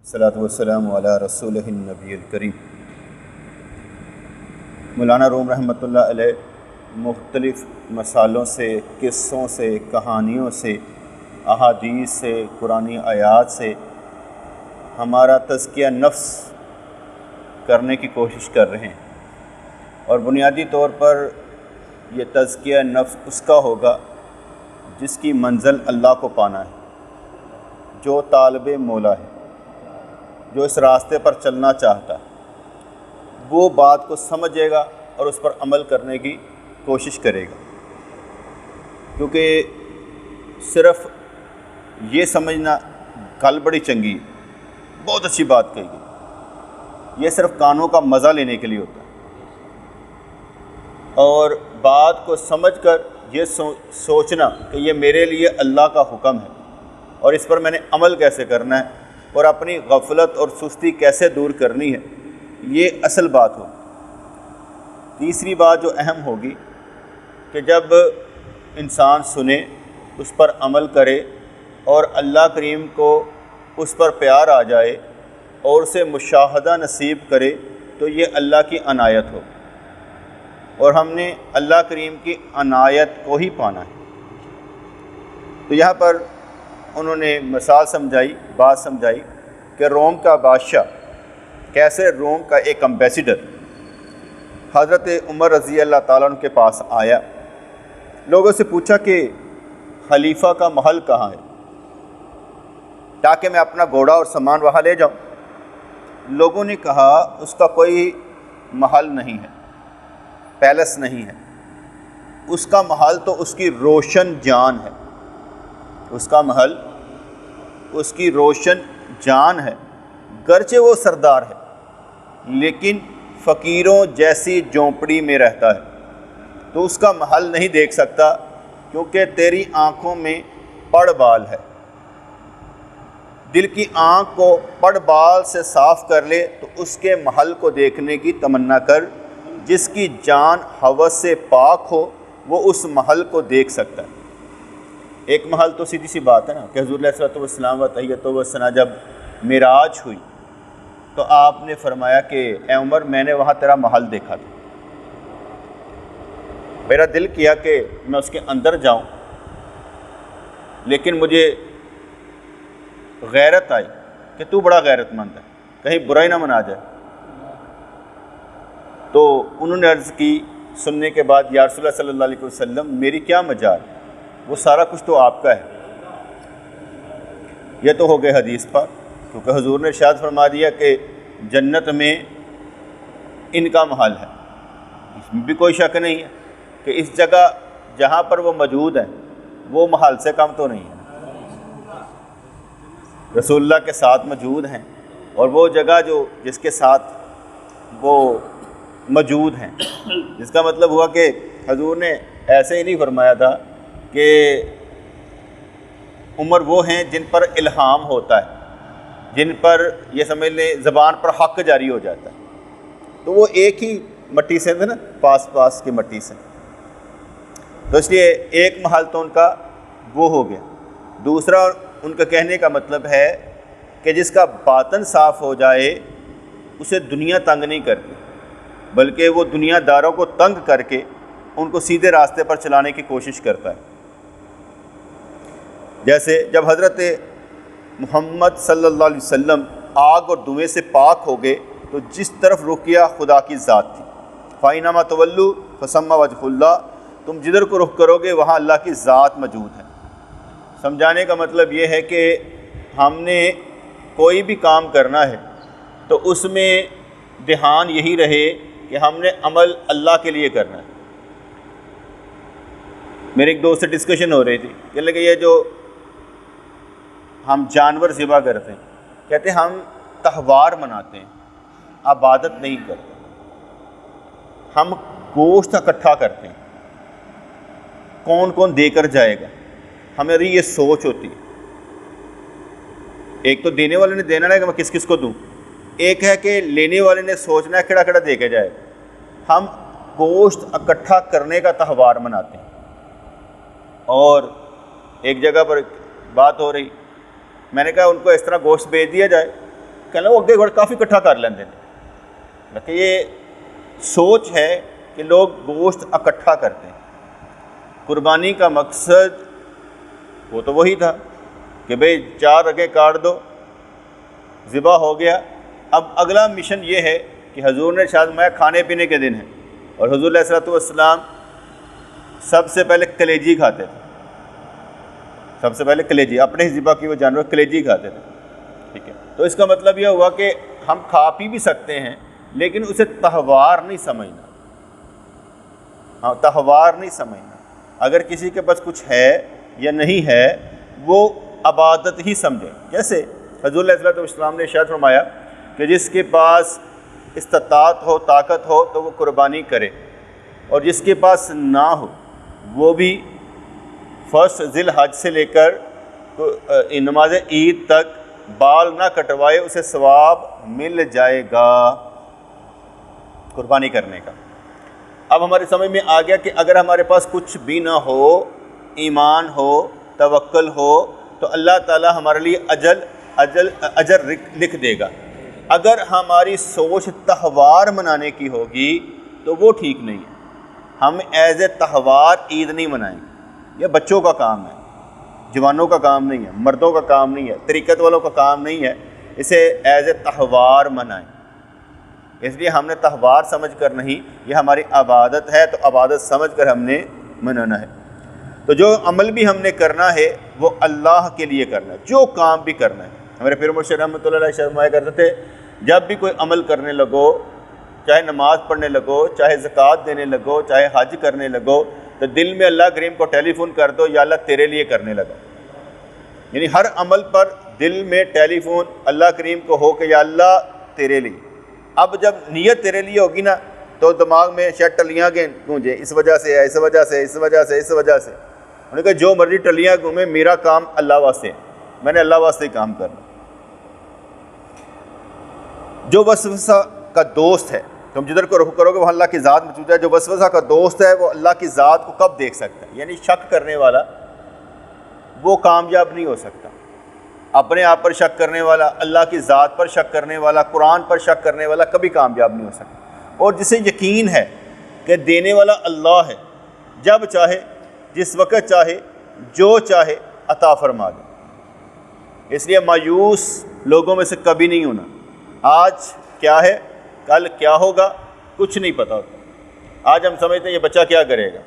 الصلاۃ والسلام علی رسولہ النبی الکریم۔ مولانا روم رحمۃ اللہ علیہ مختلف مثالوں سے، قصوں سے، کہانیوں سے، احادیث سے، قرآنی آیات سے ہمارا تزکیہ نفس کرنے کی کوشش کر رہے ہیں، اور بنیادی طور پر یہ تزکیہ نفس اس کا ہوگا جس کی منزل اللہ کو پانا ہے، جو طالب مولا ہے، جو اس راستے پر چلنا چاہتا ہے، وہ بات کو سمجھے گا اور اس پر عمل کرنے کی کوشش کرے گا۔ کیونکہ صرف یہ سمجھنا گل بڑی چنگی ہے، بہت اچھی بات کہی گئی، یہ صرف کانوں کا مزہ لینے کے لیے ہوتا ہے، اور بات کو سمجھ کر یہ سوچنا کہ یہ میرے لیے اللہ کا حکم ہے اور اس پر میں نے عمل کیسے کرنا ہے اور اپنی غفلت اور سستی کیسے دور کرنی ہے، یہ اصل بات ہوگی۔ تیسری بات جو اہم ہوگی کہ جب انسان سنے، اس پر عمل کرے اور اللہ کریم کو اس پر پیار آ جائے اور اسے مشاہدہ نصیب کرے تو یہ اللہ کی عنایت ہو، اور ہم نے اللہ کریم کی عنایت کو ہی پانا ہے۔ تو یہاں پر انہوں نے مثال سمجھائی، بات سمجھائی کہ روم کا بادشاہ کیسے روم کا ایک امبیسیڈر حضرت عمر رضی اللہ تعالیٰ عنہ کے پاس آیا، لوگوں سے پوچھا کہ خلیفہ کا محل کہاں ہے تاکہ میں اپنا گھوڑا اور سامان وہاں لے جاؤں۔ لوگوں نے کہا اس کا کوئی محل نہیں ہے، پیلس نہیں ہے، اس کا محل تو اس کی روشن جان ہے، اس کا محل اس کی روشن جان ہے، گرچہ وہ سردار ہے لیکن فقیروں جیسی جھونپڑی میں رہتا ہے، تو اس کا محل نہیں دیکھ سکتا کیونکہ تیری آنکھوں میں پڑ بال ہے۔ دل کی آنکھ کو پڑ بال سے صاف کر لے تو اس کے محل کو دیکھنے کی تمنا کر، جس کی جان ہوس سے پاک ہو وہ اس محل کو دیکھ سکتا ہے۔ ایک محل تو سیدھی سی بات ہے نا کہ حضور علیہ الصلوۃ والسلام و تحیۃ و ثنا جب معراج ہوئی تو آپ نے فرمایا کہ اے عمر، میں نے وہاں تیرا محل دیکھا تھا، میرا دل کیا کہ میں اس کے اندر جاؤں، لیکن مجھے غیرت آئی کہ تو بڑا غیرت مند ہے، کہیں برائی نہ منا جائے۔ تو انہوں نے عرض کی سننے کے بعد، یا رسول اللہ صلی اللہ علیہ وسلم، میری کیا مجال، وہ سارا کچھ تو آپ کا ہے۔ یہ تو ہو گئے حدیث پر، کیونکہ حضور نے ارشاد فرما دیا کہ جنت میں ان کا محل ہے، اس میں بھی کوئی شک نہیں ہے کہ اس جگہ جہاں پر وہ موجود ہیں وہ محل سے کم تو نہیں ہے، رسول اللہ کے ساتھ موجود ہیں، اور وہ جگہ جو جس کے ساتھ وہ موجود ہیں، جس کا مطلب ہوا کہ حضور نے ایسے ہی نہیں فرمایا تھا کہ عمر وہ ہیں جن پر الہام ہوتا ہے، جن پر یہ سمجھ لیں زبان پر حق جاری ہو جاتا ہے، تو وہ ایک ہی مٹی سے تھے نا، پاس کی مٹی سے، تو اس لیے ایک محل تو ان کا وہ ہو گیا۔ دوسرا ان کا کہنے کا مطلب ہے کہ جس کا باطن صاف ہو جائے اسے دنیا تنگ نہیں کرتی، بلکہ وہ دنیا داروں کو تنگ کر کے ان کو سیدھے راستے پر چلانے کی کوشش کرتا ہے۔ جیسے جب حضرت محمد صلی اللہ علیہ وسلم آگ اور دھوئیں سے پاک ہو گئے تو جس طرف رخ کیا خدا کی ذات تھی، فَإِنَّمَا تَوَلُّوا فَثَمَّ وَجْهُ اللَّهِ، تم جدھر کو رخ کرو گے وہاں اللہ کی ذات موجود ہے۔ سمجھانے کا مطلب یہ ہے کہ ہم نے کوئی بھی کام کرنا ہے تو اس میں دھیان یہی رہے کہ ہم نے عمل اللہ کے لیے کرنا ہے۔ میرے ایک دوست سے ڈسکشن ہو رہی تھی، کہنے لگے یہ جو ہم جانور ذبح کرتے ہیں، کہتے ہیں ہم تہوار مناتے ہیں، عبادت نہیں کرتے، ہم گوشت اکٹھا کرتے ہیں، کون کون دے کر جائے گا، ہماری یہ سوچ ہوتی ہے۔ ایک تو دینے والے نے دینا ہے کہ میں کس کس کو دوں، ایک ہے کہ لینے والے نے سوچنا ہے کھڑا کھڑا دے کے جائے۔ ہم گوشت اکٹھا کرنے کا تہوار مناتے ہیں، اور ایک جگہ پر بات ہو رہی، میں نے کہا ان کو اس طرح گوشت بیچ دیا جائے کہنا وہ اگے کافی اکٹھا کر لیندے نے، لیکن یہ سوچ ہے کہ لوگ گوشت اکٹھا کرتے ہیں۔ قربانی کا مقصد وہ تو وہی تھا کہ بھئی 4 رگیں کاٹ دو، ذبح ہو گیا۔ اب اگلا مشن یہ ہے کہ حضور نے شاید میں کھانے پینے کے دن ہے، اور حضور علیہ الصلوۃ والسلام سب سے پہلے کلیجی کھاتے تھے، سب سے پہلے کلیجی، اپنے ہی ذبح کی وہ جانور کلیجی کھاتے تھے، ٹھیک ہے۔ تو اس کا مطلب یہ ہوا کہ ہم کھا پی بھی سکتے ہیں لیکن اسے تہوار نہیں سمجھنا، ہاں تہوار نہیں سمجھنا۔ اگر کسی کے پاس کچھ ہے یا نہیں ہے وہ عبادت ہی سمجھے۔ جیسے حضور علیہ الصلوۃ والسلام نے ارشاد فرمایا کہ جس کے پاس استطاعت ہو، طاقت ہو تو وہ قربانی کرے، اور جس کے پاس نہ ہو وہ بھی فرسٹ ذی الحج سے لے کر نماز عید تک بال نہ کٹوائے، اسے ثواب مل جائے گا قربانی کرنے کا۔ اب ہماری سمجھ میں آ گیا کہ اگر ہمارے پاس کچھ بھی نہ ہو، ایمان ہو، توکل ہو، تو اللہ تعالی ہمارے لیے اجر لکھ دے گا۔ اگر ہماری سوچ تہوار منانے کی ہوگی تو وہ ٹھیک نہیں ہے۔ ہم ایز اے تہوار عید نہیں منائیں گے، یہ بچوں کا کام ہے، جوانوں کا کام نہیں ہے، مردوں کا کام نہیں ہے، طریقت والوں کا کام نہیں ہے، اسے ایز اے تہوار منائیں۔ اس لیے ہم نے تہوار سمجھ کر نہیں، یہ ہماری عبادت ہے تو عبادت سمجھ کر ہم نے منانا ہے۔ تو جو عمل بھی ہم نے کرنا ہے وہ اللہ کے لیے کرنا ہے، جو کام بھی کرنا ہے۔ ہمارے پیر مرشد رحمۃ اللہ علیہ فرمایا کرتے تھے جب بھی کوئی عمل کرنے لگو، چاہے نماز پڑھنے لگو، چاہے زکوٰۃ دینے لگو، چاہے حج کرنے لگو، تو دل میں اللہ کریم کو ٹیلی فون کر دو، یا اللہ تیرے لیے کرنے لگا۔ یعنی ہر عمل پر دل میں ٹیلی فون اللہ کریم کو ہو کہ یا اللہ تیرے لیے۔ اب جب نیت تیرے لیے ہوگی نا تو دماغ میں شاید ٹلیاں گونجیں، اس وجہ سے ہے، اس وجہ سے، اس وجہ سے، اس وجہ سے۔ انہوں نے کہا جو مرضی ٹلیاں گھومیں، میرا کام اللہ واسطے ہے، میں نے اللہ واسطے ہی کام کرنا۔ جو وسوسہ کا دوست ہے، تم جدھر کو رخ کرو گے وہاں اللہ کی ذات موجود ہے۔ جو وسوسہ کا دوست ہے وہ اللہ کی ذات کو کب دیکھ سکتا ہے؟ یعنی شک کرنے والا وہ کامیاب نہیں ہو سکتا۔ اپنے آپ پر شک کرنے والا، اللہ کی ذات پر شک کرنے والا، قرآن پر شک کرنے والا کبھی کامیاب نہیں ہو سکتا۔ اور جسے یقین ہے کہ دینے والا اللہ ہے، جب چاہے، جس وقت چاہے، جو چاہے عطا فرما دے۔ اس لیے مایوس لوگوں میں سے کبھی نہیں ہونا۔ آج کیا ہے، کل کیا ہوگا، کچھ نہیں پتہ ہوتا۔ آج ہم سمجھتے ہیں یہ بچہ کیا کرے گا،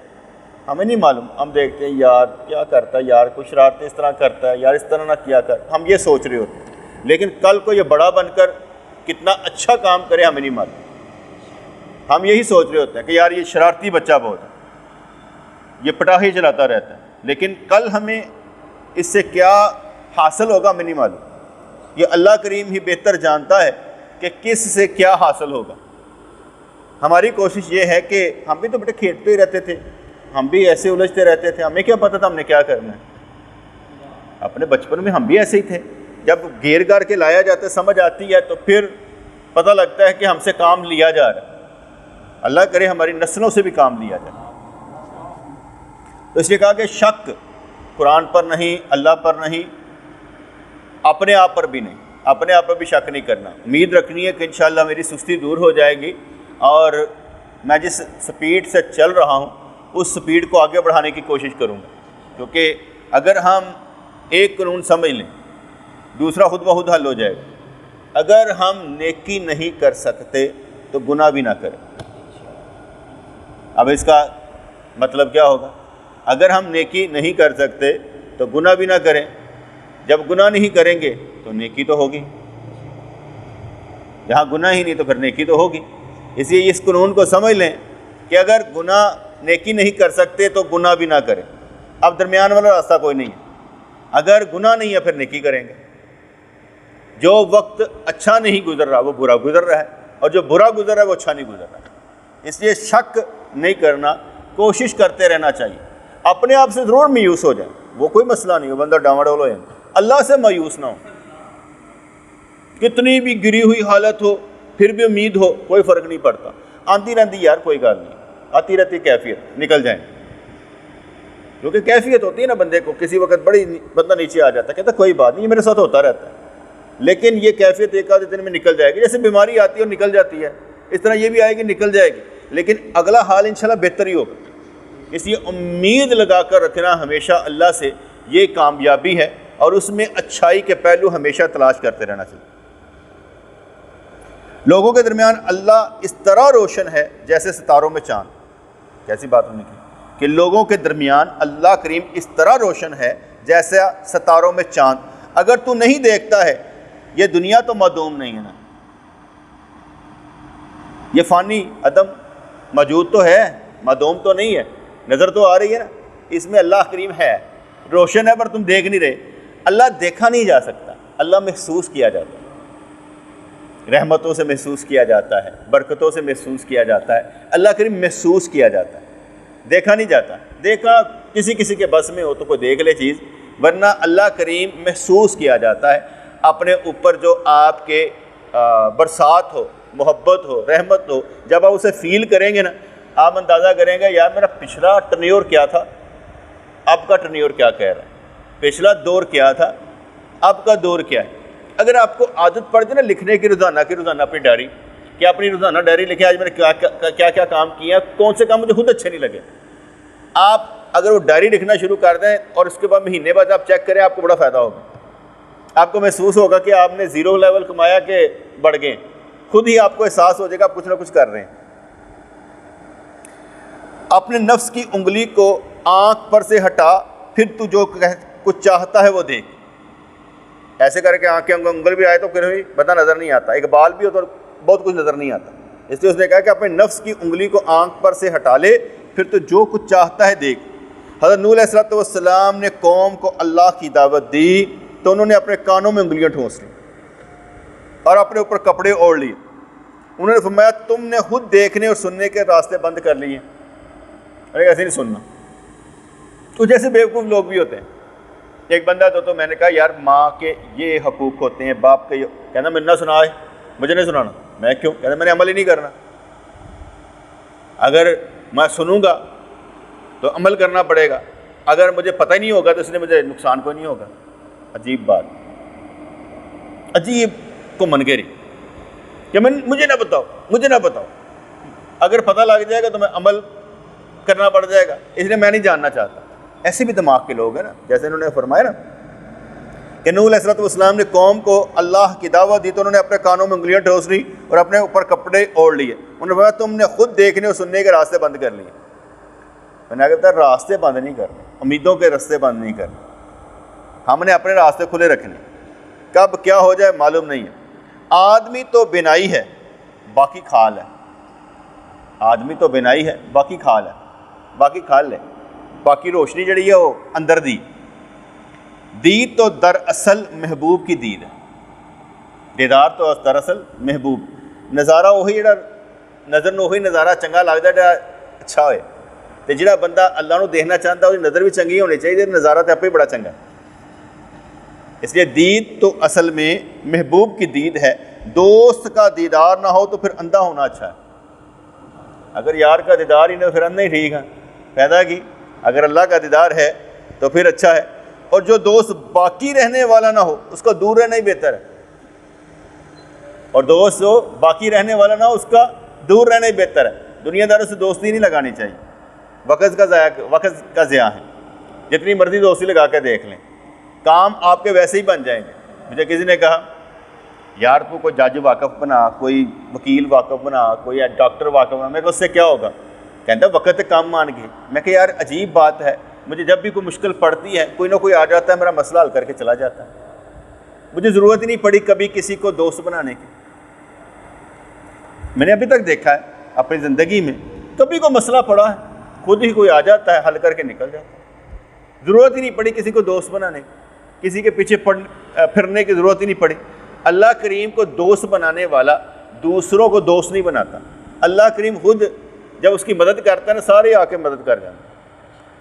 ہمیں نہیں معلوم۔ ہم دیکھتے ہیں یار کیا کرتا ہے، یار کچھ شرارتیں اس طرح کرتا ہے، یار اس طرح نہ کیا کر، ہم یہ سوچ رہے ہوتے ہیں۔ لیکن کل کو یہ بڑا بن کر کتنا اچھا کام کرے ہمیں نہیں معلوم۔ ہم یہی سوچ رہے ہوتے ہیں کہ یار یہ شرارتی بچہ بہت ہے، یہ پٹاخے چلاتا رہتا ہے، لیکن کل ہمیں اس سے کیا حاصل ہوگا ہمیں نہیں معلوم۔ یہ اللہ کریم ہی بہتر جانتا ہے کہ کس سے کیا حاصل ہوگا۔ ہماری کوشش یہ ہے کہ ہم بھی تو بیٹے کھیلتے ہی رہتے تھے، ہم بھی ایسے الجھتے رہتے تھے، ہمیں کیا پتہ تھا ہم نے کیا کرنا ہے۔ اپنے بچپن میں ہم بھی ایسے ہی تھے، جب گھیر گھر کے لایا جاتا ہے، سمجھ آتی ہے تو پھر پتہ لگتا ہے کہ ہم سے کام لیا جا رہا ہے۔ اللہ کرے ہماری نسلوں سے بھی کام لیا جائے۔ تو اس لیے کہا کہ شک قرآن پر نہیں، اللہ پر نہیں، اپنے آپ پر بھی نہیں، اپنے آپ پر بھی شک نہیں کرنا۔ امید رکھنی ہے کہ انشاءاللہ میری سستی دور ہو جائے گی، اور میں جس سپیڈ سے چل رہا ہوں اس سپیڈ کو آگے بڑھانے کی کوشش کروں گا، کیونکہ اگر ہم ایک قانون سمجھ لیں دوسرا خود بخود حل ہو جائے گا۔ اگر ہم نیکی نہیں کر سکتے تو گناہ بھی نہ کریں۔ اب اس کا مطلب کیا ہوگا؟ اگر ہم نیکی نہیں کر سکتے تو گناہ بھی نہ کریں۔ جب گناہ نہیں کریں گے تو نیکی تو ہوگی، جہاں گناہ ہی نہیں تو پھر نیکی تو ہوگی۔ اس لیے اس قانون کو سمجھ لیں کہ اگر گناہ نیکی نہیں کر سکتے تو گناہ بھی نہ کریں۔ اب درمیان والا راستہ کوئی نہیں ہے، اگر گناہ نہیں ہے پھر نیکی کریں گے۔ جو وقت اچھا نہیں گزر رہا وہ برا گزر رہا ہے، اور جو برا گزر رہا ہے وہ اچھا نہیں گزر رہا ہے۔ اس لیے شک نہیں کرنا، کوشش کرتے رہنا چاہیے۔ اپنے آپ سے ضرور مایوس ہو جائیں، وہ کوئی مسئلہ نہیں، وہ بندہ ڈاواں ڈول ہو جائے، اللہ سے مایوس نہ ہو۔ کتنی بھی گری ہوئی حالت ہو پھر بھی امید ہو، کوئی فرق نہیں پڑتا۔ آتی رہتی یار کوئی گل نہیں، آتی رہتی کیفیت، نکل جائیں۔ کیونکہ کیفیت ہوتی ہے نا بندے کو، کسی وقت بڑی بندہ نیچے آ جاتا ہے، کہتا کوئی بات نہیں، یہ میرے ساتھ ہوتا رہتا ہے، لیکن یہ کیفیت ایک آدھے دن میں نکل جائے گی، جیسے بیماری آتی ہے اور نکل جاتی ہے اس طرح یہ بھی آئے گی، نکل جائے گی، لیکن اگلا حال انشاءاللہ بہتر ہی ہوگا۔ اس لیے امید لگا کر رکھنا ہمیشہ اللہ سے، یہ کامیابی ہے، اور اس میں اچھائی کے پہلو ہمیشہ تلاش کرتے رہنا چاہیے۔ لوگوں کے درمیان اللہ اس طرح روشن ہے جیسے ستاروں میں چاند۔ کیسی بات ہونے کی کہ لوگوں کے درمیان اللہ کریم اس طرح روشن ہے جیسا ستاروں میں چاند۔ اگر تو نہیں دیکھتا ہے، یہ دنیا تو معدوم نہیں ہے نا، یہ فانی عدم موجود تو ہے، معدوم تو نہیں ہے، نظر تو آ رہی ہے نا، اس میں اللہ کریم ہے، روشن ہے، پر تم دیکھ نہیں رہے۔ اللہ دیکھا نہیں جا سکتا، اللہ محسوس کیا جاتا ہے، رحمتوں سے محسوس کیا جاتا ہے، برکتوں سے محسوس کیا جاتا ہے، اللہ کریم محسوس کیا جاتا ہے، دیکھا نہیں جاتا۔ دیکھا کسی کسی کے بس میں ہو تو کوئی دیکھ لے چیز، ورنہ اللہ کریم محسوس کیا جاتا ہے اپنے اوپر۔ جو آپ کے برسات ہو، محبت ہو، رحمت ہو، جب آپ اسے فیل کریں گے نا، آپ اندازہ کریں گے یار میرا پچھلا ٹرنیور کیا تھا، اب کا ٹرنیور کیا کہہ رہا ہے، پچھلا دور کیا تھا، اب کا دور کیا ہے۔ اگر آپ کو عادت پڑ جائے نا لکھنے کی روزانہ اپنی ڈائری، کہ اپنی روزانہ ڈائری لکھیں آج میں نے کیا کیا کام کیا، کون سے کام مجھے خود اچھے نہیں لگے، آپ اگر وہ ڈائری لکھنا شروع کر دیں اور اس کے بعد مہینے بعد آپ چیک کریں، آپ کو بڑا فائدہ ہوگا۔ آپ کو محسوس ہوگا کہ آپ نے زیرو لیول کمایا کہ بڑھ گئے، خود ہی آپ کو احساس ہو جائے گا آپ کچھ نہ کچھ کر رہے ہیں۔ اپنے نفس کی انگلی کو آنکھ پر سے ہٹا، پھر تو جو کچھ چاہتا ہے وہ دیکھ۔ ایسے کر کے آنکھیں انگل بھی آئے تو پھر بھی پتہ نظر نہیں آتا، ایک بال بھی ہو تو بہت کچھ نظر نہیں آتا، اس لیے اس نے کہا کہ اپنے نفس کی انگلی کو آنکھ پر سے ہٹا لے، پھر تو جو کچھ چاہتا ہے دیکھ۔ حضرت نوح علیہ السلام نے قوم کو اللہ کی دعوت دی تو انہوں نے اپنے کانوں میں انگلیاں ٹھونس لیں اور اپنے اوپر کپڑے اوڑھ لیے۔ انہوں نے فرمایا تم نے خود دیکھنے اور سننے کے راستے بند کر لیے، ارے ایسے نہیں سننا۔ تو جیسے بیوقوف لوگ بھی ہوتے ہیں، ایک بندہ تو میں نے کہا یار ماں کے یہ حقوق ہوتے ہیں، باپ کے، کہنا میں نہ سنا ہے، مجھے نہیں سنانا۔ میں کیوں؟ کہنا میں نے عمل ہی نہیں کرنا، اگر میں سنوں گا تو عمل کرنا پڑے گا، اگر مجھے پتہ ہی نہیں ہوگا تو اس لیے مجھے نقصان کوئی نہیں ہوگا۔ عجیب بات، عجیب کو من گیری کہ مجھے نہ بتاؤ، اگر پتہ لگ جائے گا تو میں عمل کرنا پڑ جائے گا، اس لیے میں نہیں جاننا چاہتا۔ ایسے بھی دماغ کے لوگ ہیں نا، جیسے انہوں نے فرمایا نا کہ نوح علیہ السلام نے قوم کو اللہ کی دعوت دی تو انہوں نے اپنے کانوں میں انگلیاں ٹھوس لی اور اپنے اوپر کپڑے اوڑھ لیے۔ انہوں نے فرمایا تم نے خود دیکھنے اور سننے کے راستے بند کر لیے۔ میں نے کہا راستے بند نہیں کرنے، امیدوں کے راستے بند نہیں کرنے، ہم نے اپنے راستے کھلے رکھنے، کب کیا ہو جائے معلوم نہیں ہے۔ آدمی تو بینائی ہے باقی کھال ہے، آدمی تو بینائی ہے باقی کھال ہے، باقی کھال لے، باقی روشنی جڑی ہے وہ اندر دید تو دراصل محبوب کی دید ہے، دیدار تو دراصل محبوب، نظارہ وہی جڑا نظر نو وہی نظارہ چنگا لگتا ہے جڑا اچھا ہوئے، تو جڑا بندہ اللہ نو دیکھنا چاہتا ہے وہ نظر بھی چنگی ہونی چاہیے، نظارہ تو آپ ہی بڑا چنگا ہے۔ اس لیے دید تو اصل میں محبوب کی دید ہے، دوست کا دیدار نہ ہو تو پھر اندھا ہونا اچھا ہے۔ اگر یار کا دیدار ہی نہ پھر اندھا ہی ٹھیک ہے، پیدا کی اگر اللہ کا دیدار ہے تو پھر اچھا ہے۔ اور جو دوست باقی رہنے والا نہ ہو اس کا دور رہنا ہی بہتر ہے، اور دوست جو باقی رہنے والا نہ ہو اس کا دور رہنا ہی بہتر ہے۔ دنیا داروں سے دوستی نہیں لگانی چاہیے، وقت کا ضیاع ہے، جتنی مرضی دوستی لگا کے دیکھ لیں، کام آپ کے ویسے ہی بن جائیں گے۔ مجھے کسی نے کہا یار تو کوئی جج واقف بنا، کوئی وکیل واقف بنا، کوئی ڈاکٹر واقف بنا، میں کہ اس سے کیا ہوگا؟ کہتا وقت کام مان گئے۔ میں کہ یار عجیب بات ہے، مجھے جب بھی کوئی مشکل پڑتی ہے کوئی نہ کوئی آ جاتا ہے، میرا مسئلہ حل کر کے چلا جاتا ہے، مجھے ضرورت ہی نہیں پڑی کبھی کسی کو دوست بنانے کی۔ میں نے ابھی تک دیکھا ہے اپنی زندگی میں، کبھی کوئی مسئلہ پڑا ہے خود ہی کوئی آ جاتا ہے، حل کر کے نکل جاتا ہے، ضرورت ہی نہیں پڑی کسی کو دوست بنانے کی، کسی کے پیچھے پھرنے کی ضرورت ہی نہیں پڑی۔ اللہ کریم کو دوست بنانے والا دوسروں کو دوست نہیں بناتا، اللہ کریم خود جب اس کی مدد کرتا ہے نا سارے آ کے مدد کر جاتے ہیں۔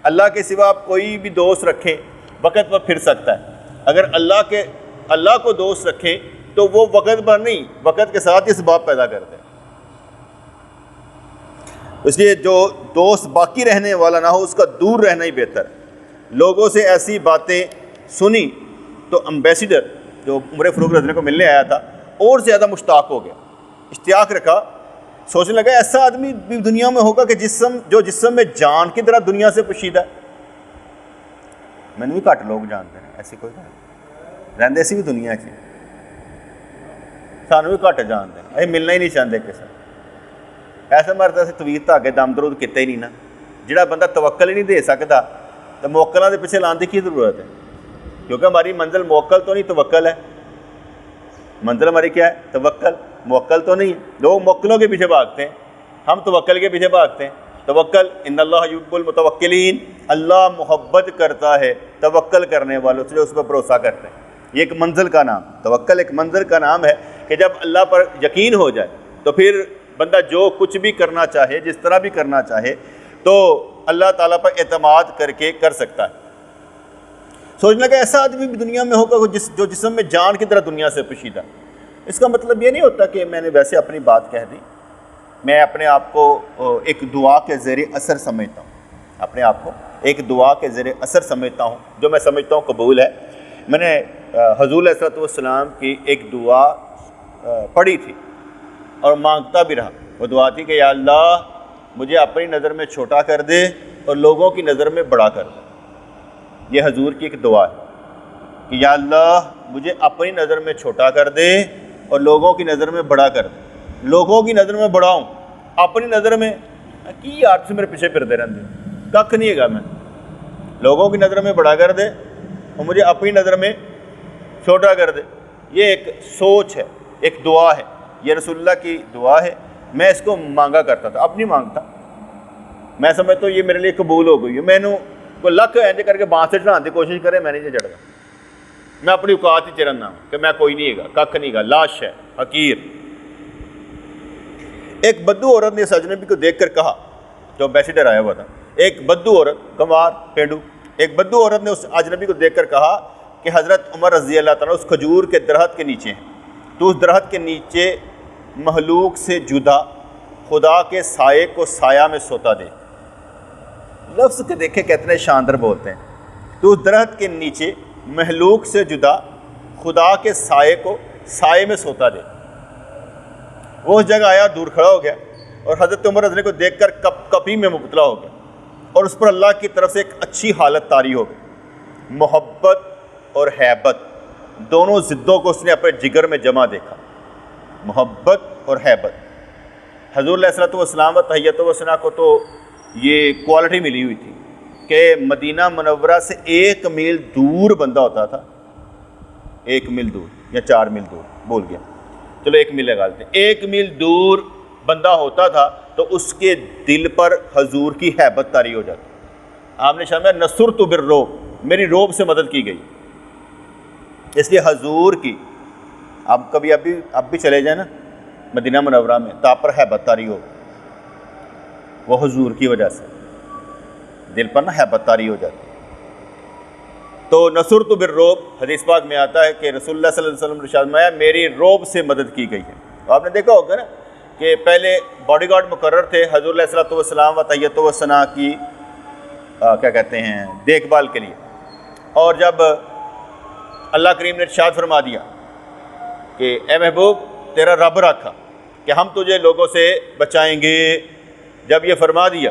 اللہ کے سوا آپ کوئی بھی دوست رکھیں وقت پر پھر سکتا ہے، اگر اللہ کو دوست رکھیں تو وہ وقت پر نہیں، وقت کے ساتھ ہی اسباب پیدا کرتے ہیں۔ اس لیے جو دوست باقی رہنے والا نہ ہو اس کا دور رہنا ہی بہتر ہے۔ لوگوں سے ایسی باتیں سنی تو امبیسڈر جو عمر فاروق رضی اللہ عنہ کو ملنے آیا تھا اور زیادہ مشتاق ہو گیا، اشتیاق رکھا، سوچنے لگا ایسا آدمی بھی دنیا میں ہوگا کہ جسم میں جان کی طرح دنیا سے پوشیدہ ہے. میں نے بھی گھٹ لوگ جانتے ہیں ایسی کوئی گل رہتے اسی بھی دنیا چ سانوں بھی گھٹ جانتے ہیں، اے ملنا ہی نہیں چاہتے کسی ایسا مرد اسی طویل دھاگے دم درود کیتے ہی نہیں نا. جہاں بندہ توکل ہی نہیں دے سکتا تو موکلاں دے پیچھے لان کی کی ضرورت ہے؟ کیونکہ ہماری منزل موکل تو نہیں توکل ہے. منزل ہماری کیا ہے؟ توکل. موکل تو نہیں ہے. لوگ موکلوں کے پیچھے بھاگتے ہیں، ہم توکل کے پیچھے بھاگتے ہیں. توکل ان اللہ یحب المتوکلین، اللہ محبت کرتا ہے توکل کرنے والوں سے جو اس پر بھروسہ کرتے ہیں. یہ ایک منزل کا نام، توکل ایک منزل کا نام ہے کہ جب اللہ پر یقین ہو جائے تو پھر بندہ جو کچھ بھی کرنا چاہے، جس طرح بھی کرنا چاہے، تو اللہ تعالیٰ پر اعتماد کر کے کر سکتا ہے. سوچنا کہ ایسا آدمی بھی دنیا میں ہوگا جو جسم میں جان کی طرح دنیا سے پوشیدہ. اس کا مطلب یہ نہیں ہوتا کہ میں نے ویسے اپنی بات کہہ دی. میں اپنے آپ کو ایک دعا کے زیر اثر سمجھتا ہوں، اپنے آپ کو ایک دعا کے زیر اثر سمجھتا ہوں جو میں سمجھتا ہوں قبول ہے. میں نے حضور علیہ السلام کی ایک دعا پڑھی تھی اور مانگتا بھی رہا. وہ دعا تھی کہ یا اللہ مجھے اپنی نظر میں چھوٹا کر دے اور لوگوں کی نظر میں بڑا کر دے. یہ حضور کی ایک دعا ہے کہ یا اللہ مجھے اپنی نظر میں چھوٹا کر دے اور لوگوں کی نظر میں بڑا کر دے. لوگوں کی نظر میں بڑا ہوں، اپنی نظر میں کی یار سے میرے پیچھے پھرتے رہتے ککھ نہیں ہے گا. میں لوگوں کی نظر میں بڑا کر دے اور مجھے اپنی نظر میں چھوٹا کر دے. یہ ایک سوچ ہے، ایک دعا ہے. یہ رسول اللہ کی دعا ہے. میں اس کو مانگا کرتا تھا، اب نہیں مانگتا. میں سمجھتا ہوں یہ میرے لیے قبول ہو گئی ہے. میں نے کوئی لکھ اینج کر کے بانس سے چڑھانے کی کوشش کرے، میں نہیں چڑھتا. میں اپنی اوقات ہی چرن ہوں کہ میں کوئی نہیں گا، ککھ نہیں گا، لاش ہے، حقیر. ایک بدو عورت نے اس اجنبی کو دیکھ کر کہا، جو امبیسیڈر آیا ہوا تھا، ایک بدو عورت، کمار، پینڈو، ایک بدو عورت نے اس اجنبی کو دیکھ کر کہا کہ حضرت عمر رضی اللہ تعالیٰ اس کھجور کے درخت کے نیچے ہیں، تو اس درخت کے نیچے مخلوق سے جدا خدا کے سائے کو سایہ میں سوتا دے. لفظ کے دیکھے کتنے شاندار بولتے ہیں. تو اس درخت کے نیچے مخلوق سے جدا خدا کے سائے کو سائے میں سوتا دے. وہ اس جگہ آیا، دور کھڑا ہو گیا اور حضرت عمر رضی اللہ کو دیکھ کر کپی میں مبتلا ہو گیا اور اس پر اللہ کی طرف سے ایک اچھی حالت طاری ہو گئی. محبت اور ہیبت دونوں ضدوں کو اس نے اپنے جگر میں جمع دیکھا. محبت اور ہیبت. حضور علیہ السلام و تحیت و ثنا کو تو یہ کوالٹی ملی ہوئی تھی کہ مدینہ منورہ سے 1 میل دور بندہ ہوتا تھا، 1 میل دور یا 4 میل دور، بول گیا، چلو 1 میل لگا لیتے ہیں. 1 میل دور بندہ ہوتا تھا تو اس کے دل پر حضور کی ہیبت طاری ہو جاتی. آپ نے شامل نصرت بالرعب، میری روب سے مدد کی گئی. اس لیے حضور کی اب کبھی اب بھی چلے جائیں نا مدینہ منورہ میں تو آپ پر ہیبت طاری ہو، وہ حضور کی وجہ سے دل پر نا ہیبت طاری ہو جاتی. تو نصرت بالرعب حدیث پاک میں آتا ہے کہ رسول اللہ صلی اللہ علیہ وسلم نے ارشاد فرمایا میری روب سے مدد کی گئی ہے. آپ نے دیکھا ہوگا نا کہ پہلے باڈی گارڈ مقرر تھے حضور علیہ السلام و تحیت و ثنا کی کیا کہتے ہیں دیکھ بھال کے لیے، اور جب اللہ کریم نے ارشاد فرما دیا کہ اے محبوب تیرا رب رکھا کہ ہم تجھے لوگوں سے بچائیں گے، جب یہ فرما دیا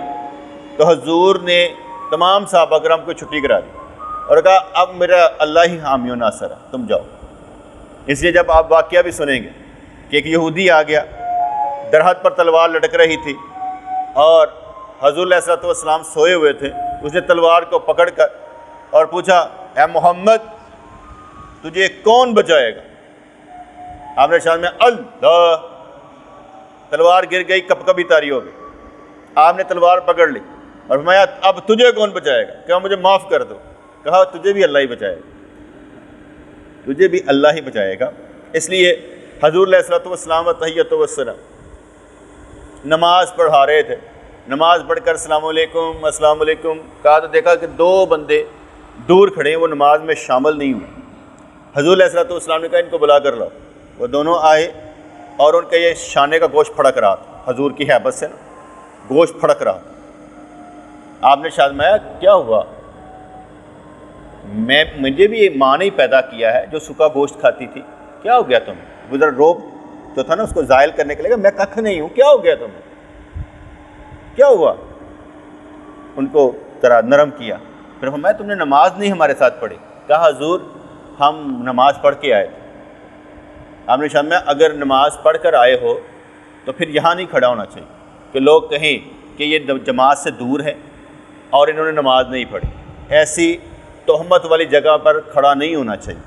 تو حضور نے تمام صحابہ کرام کو چھٹی کرا دی اور کہا اب میرا اللہ ہی حامی و ناصر ہے، تم جاؤ. اس لیے جب آپ واقعہ بھی سنیں گے کہ ایک یہودی آ گیا، درخت پر تلوار لٹک رہی تھی اور حضور علیہ السلام سوئے ہوئے تھے. اس نے تلوار کو پکڑ کر اور پوچھا اے محمد تجھے کون بچائے گا؟ آپ نے شان میں اللہ، تلوار گر گئی، کپ کپی طاری ہو گئی. آپ نے تلوار پکڑ لی اور فرمایا اب تجھے کون بچائے گا؟ کہا مجھے معاف کر دو. کہا تجھے بھی اللہ ہی بچائے گا، تجھے بھی اللہ ہی بچائے گا. اس لیے حضور علیہ السلام و تحیت و ثنا نماز پڑھا رہے تھے. نماز پڑھ کر السلام علیکم السلام علیکم کہا تو دیکھا کہ 2 بندے دور کھڑے ہیں، وہ نماز میں شامل نہیں ہوئے. حضور علیہ السلام نے کہا ان کو بلا کر لاؤ. وہ دونوں آئے اور ان کا یہ شانے کا گوشت پھڑک رہا تھا، حضور کی ہیبت سے نا گوشت پھڑک رہا تھا. آپ نے شاید میں کیا ہوا؟ مجھے بھی یہ ماں نے ہی پیدا کیا ہے جو سکا گوشت کھاتی تھی، کیا ہو گیا تمہیں؟ وہ ذرا روب جو تھا نا اس کو زائل کرنے کے لیے، میں ککھ نہیں ہوں، کیا ہو گیا تمہیں، کیا ہوا؟ ان کو ذرا نرم کیا. پھر فرمایا تم نے نماز نہیں ہمارے ساتھ پڑھی. کہا حضور ہم نماز پڑھ کے آئے تھے. آپ نے فرمایا اگر نماز پڑھ کر آئے ہو تو پھر یہاں نہیں کھڑا ہونا چاہیے کہ لوگ کہیں کہ یہ جماعت سے دور ہے اور انہوں نے نماز نہیں پڑھی. ایسی تہمت والی جگہ پر کھڑا نہیں ہونا چاہیے.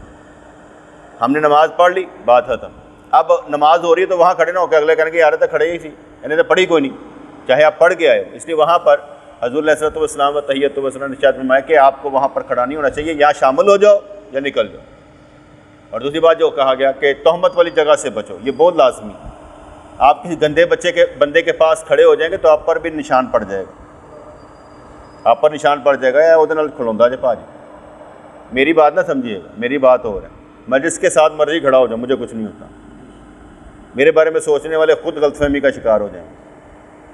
ہم نے نماز پڑھ لی، بات ختم. اب نماز ہو رہی ہے تو وہاں کھڑے نہ ہو کے اگلے کہنے کہ یار تو کھڑے ہی تھی، یعنی تو پڑھی کوئی نہیں، چاہے آپ پڑھ کے آئے ہو. اس لیے وہاں پر حضور علیہ الصلوۃ والسلام و تحیۃ والسلام نے ارشاد فرمایا کہ آپ کو وہاں پر کھڑا نہیں ہونا چاہیے، یا شامل ہو جاؤ یا نکل جاؤ. اور دوسری بات جو کہا گیا کہ تہمت والی جگہ سے بچو، یہ بہت لازمی. آپ کسی گندے بندے کے پاس کھڑے ہو جائیں گے تو آپ پر بھی نشان پڑ جائے گا، آپ پر نشان پڑ جائے گا، یا وہ کھلوندا جے پا جی. میری بات نہ سمجھیے گا، میری بات ہو رہا ہے. میں جس کے ساتھ مرضی کھڑا ہو جاؤں، مجھے کچھ نہیں ہوتا. میرے بارے میں سوچنے والے خود غلط فہمی کا شکار ہو جائیں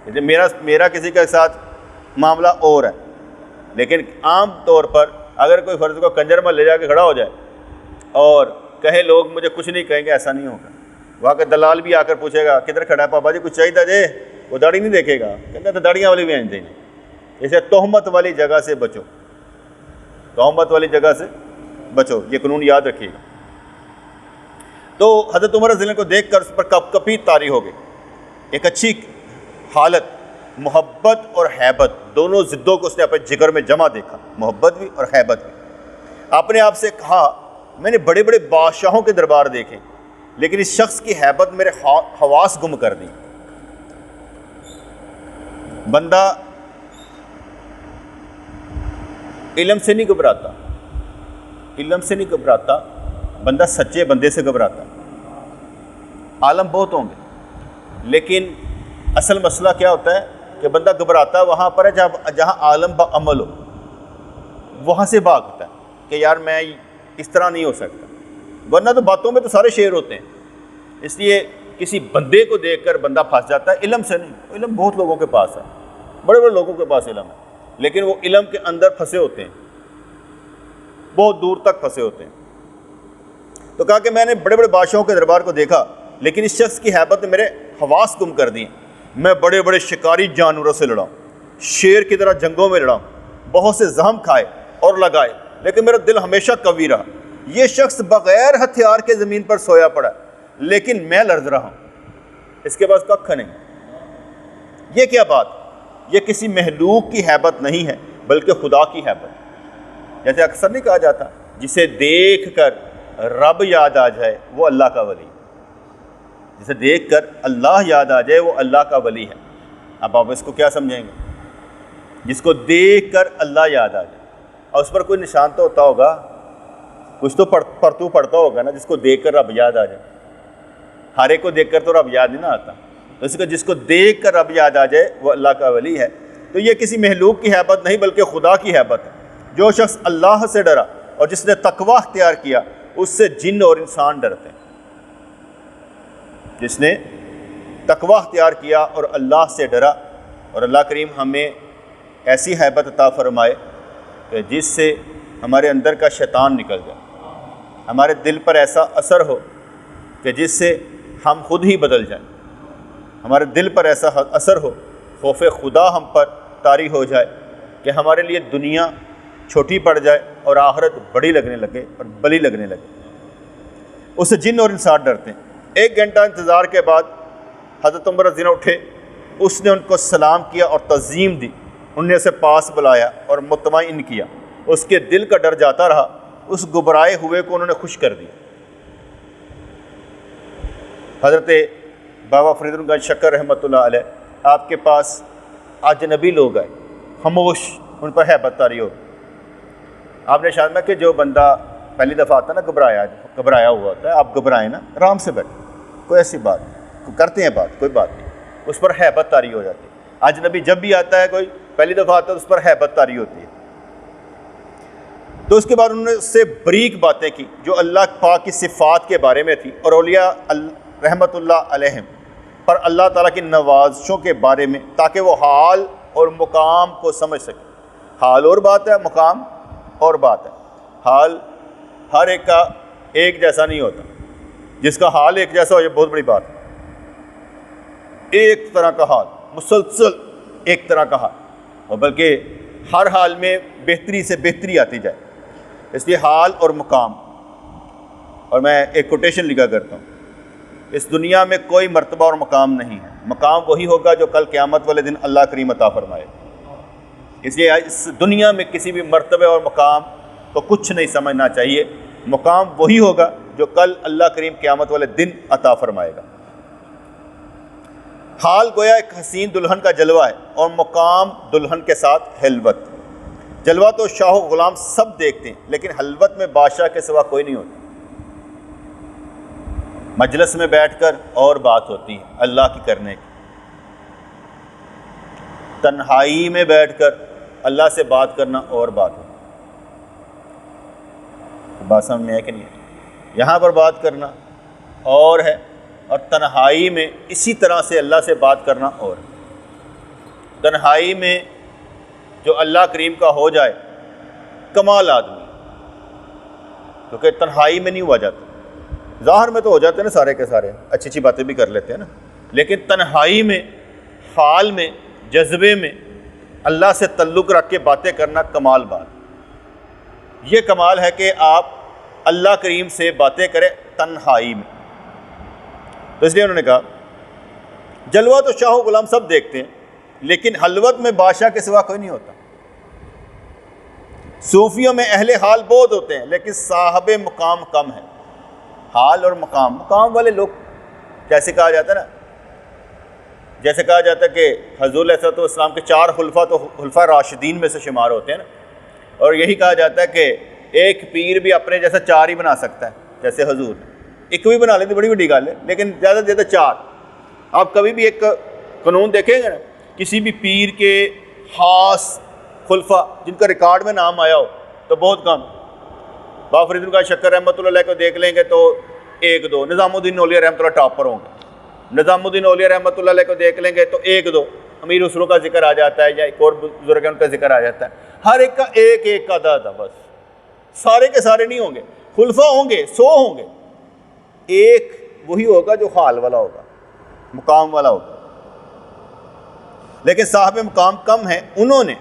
گے. میرا کسی کے ساتھ معاملہ اور ہے، لیکن عام طور پر اگر کوئی فرض کو کنجر میں لے جا کے کھڑا ہو جائے اور کہے لوگ مجھے کچھ نہیں کہیں گے، ایسا نہیں ہوگا. وہاں کا دلال بھی آ کر پوچھے گا کدھر کھڑا ہے پاپا جی، کچھ چاہیے جے، وہ داڑھی نہیں دیکھے گا، کہتا تو داڑیاں والی بھی آئیں دیں. اسے تہمت والی جگہ سے بچو، تہمت والی جگہ سے بچو، یہ قانون یاد رکھیے گا. تو حضرت عمر رضی اللہ عنہ کو دیکھ کر اس پر کپ کپی طاری ہو گئی. ایک اچھی حالت، محبت اور حیبت، دونوں ضدوں کو اس نے اپنے جگر میں جمع دیکھا، محبت بھی اور حیبت بھی. اپنے آپ سے کہا میں نے بڑے بڑے بادشاہوں کے دربار دیکھے، لیکن اس شخص کی حیبت میرے حواس گم کر دی. بندہ علم سے نہیں گھبراتا، علم سے نہیں گھبراتا، بندہ سچے بندے سے گھبراتا. عالم بہت ہوں گے، لیکن اصل مسئلہ کیا ہوتا ہے کہ بندہ گھبراتا وہاں پر ہے جہاں عالم با عمل ہو، وہاں سے بھاگتا ہے کہ یار میں اس طرح نہیں ہو سکتا. ورنہ تو باتوں میں تو سارے شعر ہوتے ہیں. اس لیے کسی بندے کو دیکھ کر بندہ پھنس جاتا ہے، علم سے نہیں. علم بہت لوگوں کے پاس ہے، بڑے بڑے لوگوں کے پاس علم ہے، لیکن وہ علم کے اندر پھنسے ہوتے ہیں، بہت دور تک پھنسے ہوتے ہیں. تو کہا کہ میں نے بڑے بڑے بادشاہوں کے دربار کو دیکھا، لیکن اس شخص کی حیبت نے میرے حواس گم کر دیے. میں بڑے بڑے شکاری جانوروں سے لڑا، شیر کی طرح جنگوں میں لڑا، بہت سے زخم کھائے اور لگائے، لیکن میرا دل ہمیشہ قوی رہا. یہ شخص بغیر ہتھیار کے زمین پر سویا پڑا، لیکن میں لرز رہا ہوں، اس کے پاس ککھ نہیں. یہ کیا بات؟ یہ کسی مخلوق کی حیبت نہیں ہے بلکہ خدا کی حیبت. جیسے اکثر نہیں کہا جاتا جسے دیکھ کر رب یاد آ جائے وہ اللہ کا ولی، جسے دیکھ کر اللہ یاد آ جائے وہ اللہ کا ولی ہے. اب آپ اس کو کیا سمجھیں گے؟ جس کو دیکھ کر اللہ یاد آ جائے، اور اس پر کوئی نشان تو ہوتا ہوگا، کچھ تو پرتو پڑتا ہوگا نا، جس کو دیکھ کر رب یاد آ جائے. ہر ایک کو دیکھ کر تو رب یاد نہیں نہ آتا. تو اس کو جس کو دیکھ کر رب یاد آ جائے وہ اللہ کا ولی ہے. تو یہ کسی مخلوق کی حیبت نہیں بلکہ خدا کی حیبت ہے. جو شخص اللہ سے ڈرا اور جس نے تقوی اختیار کیا، اس سے جن اور انسان ڈرتے ہیں. جس نے تقوی اختیار کیا اور اللہ سے ڈرا، اور اللہ کریم ہمیں ایسی حیبت عطا فرمائے کہ جس سے ہمارے اندر کا شیطان نکل جائے، ہمارے دل پر ایسا اثر ہو کہ جس سے ہم خود ہی بدل جائیں. ہمارے دل پر ایسا اثر ہو، خوف خدا ہم پر طاری ہو جائے کہ ہمارے لیے دنیا چھوٹی پڑ جائے اور آخرت بڑی لگنے لگے اور بلی لگنے لگے. اس سے جن اور انسان ڈرتے ہیں. 1 گھنٹہ انتظار کے بعد حضرت عمر رضی اللہ عنہ اٹھے. اس نے ان کو سلام کیا اور تعظیم دی. انہوں نے اسے پاس بلایا اور مطمئن کیا. اس کے دل کا ڈر جاتا رہا، اس گھبرائے ہوئے کو انہوں نے خوش کر دیا. حضرت بابا فرید گنج شکر رحمۃ اللہ علیہ آپ کے پاس اجنبی لوگ آئے، خاموش، ان پر حیبت طاری ہو. آپ نے شاید میں کہ جو بندہ پہلی دفعہ آتا ہے نا گھبرایا ہوا ہوتا ہے، آپ گھبرائیں نا، آرام سے بیٹھیں، کوئی ایسی بات نہیں، کرتے ہیں بات، کوئی بات نہیں. اس پر حیبت طاری ہو جاتی ہے. اجنبی جب بھی آتا ہے، کوئی پہلی دفعہ آتا ہے، اس پر حیبت طاری ہوتی ہے. تو اس کے بعد انہوں نے اس سے بریک باتیں کی جو اللہ پاک کی صفات کے بارے میں تھی، اور اولیاء رحمۃ اللہ علیہم پر اللہ تعالیٰ کی نوازشوں کے بارے میں، تاکہ وہ حال اور مقام کو سمجھ سکے. حال اور بات ہے، مقام اور بات ہے. حال ہر ایک کا ایک جیسا نہیں ہوتا. جس کا حال ایک جیسا ہو یہ بہت بڑی بات ہے. ایک طرح کا حال، مسلسل ایک طرح کا حال، اور بلکہ ہر حال میں بہتری سے بہتری آتی جائے. اس لیے حال اور مقام. اور میں ایک کوٹیشن لکھا کرتا ہوں، اس دنیا میں کوئی مرتبہ اور مقام نہیں ہے. مقام وہی ہوگا جو کل قیامت والے دن اللہ کریم عطا فرمائے. اس لیے اس دنیا میں کسی بھی مرتبے اور مقام کو کچھ نہیں سمجھنا چاہیے. مقام وہی ہوگا جو کل اللہ کریم قیامت والے دن عطا فرمائے گا. حال گویا ایک حسین دلہن کا جلوہ ہے، اور مقام دلہن کے ساتھ حلوت. جلوہ تو شاہ و غلام سب دیکھتے ہیں، لیکن حلوت میں بادشاہ کے سوا کوئی نہیں ہوتا. مجلس میں بیٹھ کر اور بات ہوتی ہے اللہ کی کرنے کی، تنہائی میں بیٹھ کر اللہ سے بات کرنا اور بات ہوتی ہے. بات سمجھ میں ہے کہ نہیں ہے؟ یہاں پر بات کرنا اور ہے، اور تنہائی میں اسی طرح سے اللہ سے بات کرنا اور ہے. تنہائی میں جو اللہ کریم کا ہو جائے کمال آدمی، کیونکہ تنہائی میں نہیں ہوا جاتا. ظاہر میں تو ہو جاتے ہیں نا سارے کے سارے، اچھی اچھی باتیں بھی کر لیتے ہیں نا، لیکن تنہائی میں، حال میں، جذبے میں اللہ سے تعلق رکھ کے باتیں کرنا کمال بات. یہ کمال ہے کہ آپ اللہ کریم سے باتیں کریں تنہائی میں. تو اس لیے انہوں نے کہا جلوہ تو شاہ و غلام سب دیکھتے ہیں، لیکن حلوت میں بادشاہ کے سوا کوئی نہیں ہوتا. صوفیوں میں اہل حال بہت ہوتے ہیں، لیکن صاحب مقام کم ہے. حال اور مقام والے لوگ، جیسے کہا جاتا ہے نا، جیسے کہا جاتا ہے کہ حضور علیہ السلام کے 4 خلفاء تو خلفاء راشدین میں سے شمار ہوتے ہیں نا، اور یہی کہا جاتا ہے کہ ایک پیر بھی اپنے جیسا 4 ہی بنا سکتا ہے. جیسے حضور ایک بھی بنا لیں تو بڑی بڑی گل ہے، لیکن زیادہ سے زیادہ 4. آپ کبھی بھی ایک قانون دیکھیں گے نا، کسی بھی پیر کے خاص خلفاء جن کا ریکارڈ میں نام آیا ہو تو بہت کم. بابا فرید اللہ شکر رحمۃ اللہ علیہ کو دیکھ لیں گے تو 1-2. نظام الدین اولیاء رحمۃ اللہ ٹاپر ہوں گے. نظام الدین اولیاء رحمۃ اللہ علیہ کو دیکھ لیں گے تو 1-2. امیر خسرو کا ذکر آ جاتا ہے، یا ایک اور بزرگ ان کا ذکر آ جاتا ہے. ہر ایک کا ایک کا دادا، بس سارے کے سارے نہیں ہوں گے. خلفاء ہوں گے 100 ہوں گے، ایک وہی ہوگا جو حال والا ہوگا، مقام والا ہوگا. لیکن صاحب مقام کم ہیں. انہوں نے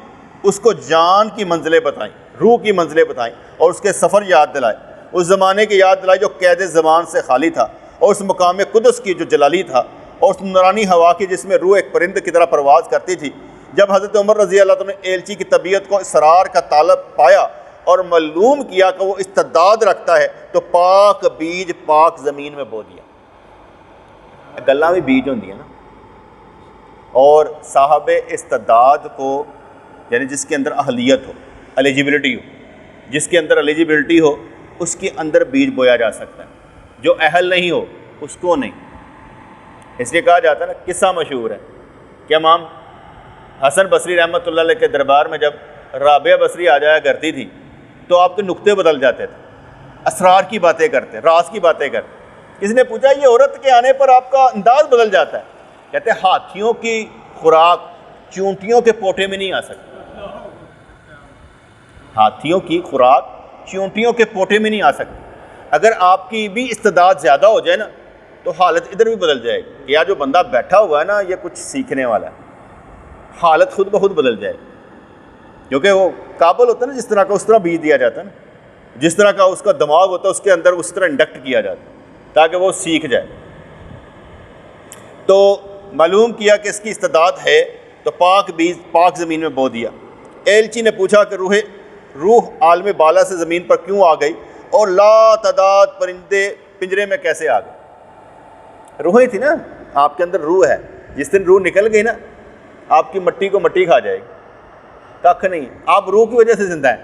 اس کو جان کی منزلیں بتائیں، روح کی منزلیں بتائیں، اور اس کے سفر یاد دلائے، اس زمانے کی یاد دلائی جو قید زمان سے خالی تھا، اور اس مقام قدس کی جو جلالی تھا، اور اس نورانی ہوا کی جس میں روح ایک پرند کی طرح پرواز کرتی تھی. جب حضرت عمر رضی اللہ عنہ نے ایلچی کی طبیعت کو اسرار کا طالب پایا اور معلوم کیا کہ وہ استعداد رکھتا ہے، تو پاک بیج پاک زمین میں بو دیا. گلاں بھی بیج ہوندی ہیں نا، اور صاحب استعداد کو، یعنی جس کے اندر اہلیت ہو، ایلیجیبلٹی ہو، جس کے اندر ایلیجیبلٹی ہو اس کے اندر بیج بویا جا سکتا ہے. جو اہل نہیں ہو اس کو نہیں. اس لیے کہا جاتا ہے نا، قصہ مشہور ہے کہ امام حسن بصری رحمۃ اللہ علیہ کے دربار میں جب رابعہ بصری آ جایا کرتی تھی تو آپ کے نقطے بدل جاتے تھے، اسرار کی باتیں کرتے، راز کی باتیں کرتے. کسی نے پوچھا یہ عورت کے آنے پر آپ کا انداز بدل جاتا ہے؟ کہتے ہاتھیوں کی خوراک چونٹیوں کے پوٹے میں نہیں آ سکتی. ہاتھیوں کی خوراک چونٹیوں کے پوٹے میں نہیں آ سکتی. اگر آپ کی بھی استعداد زیادہ ہو جائے نا تو حالت ادھر بھی بدل جائے گی. یا جو بندہ بیٹھا ہوا ہے نا یہ کچھ سیکھنے والا ہے، حالت خود بخود بدل جائے گی. کیونکہ وہ قابل ہوتا ہے نا، جس طرح کا اس طرح بیج دیا جاتا ہے نا، جس طرح کا اس کا دماغ ہوتا ہے اس کے اندر اس طرح انڈکٹ کیا جاتا ہے تاکہ وہ سیکھ جائے. تو معلوم کیا کہ اس کی استعداد ہے تو پاک بیج پاک زمین میں بو دیا. ایلچی نے پوچھا کہ روح عالم بالا سے زمین پر کیوں آ گئی اور لا تعداد پرندے پنجرے میں کیسے آ گئے؟ روحیں تھی نا، آپ کے اندر روح ہے. جس دن روح نکل گئی نا آپ کی مٹی کو مٹی کھا جائے گی، ککھ نہیں. آپ روح کی وجہ سے زندہ ہیں،